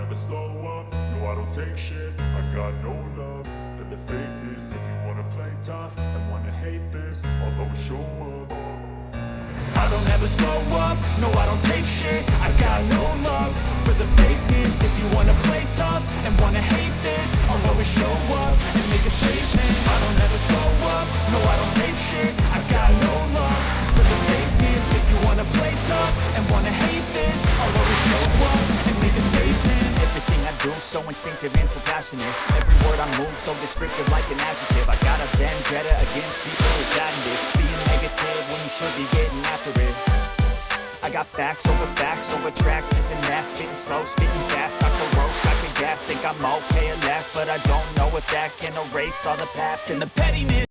never slow up, no I don't take shit. I got no love for the fakeness. If you wanna play tough and wanna hate this, I'll always show up. I don't ever slow up, no I don't take shit. I got no love for the fakeness. If you wanna play tough and wanna hate this, I'll always show up and make a statement. I don't ever slow up, no I don't take shit. I got no love for the fakeness. If you wanna play tough and wanna hate this, I'll always show up and make a statement. Everything I do so instinctive and so passionate. Every word I move so descriptive like an adjective. I got a vendetta against people who patented being negative when you should be getting after it. I got facts over tracks. This and that, spitting slow, spitting fast. I can roast, I can gas, think I'm okay at last, but I don't know if that can erase all the past and the pettiness.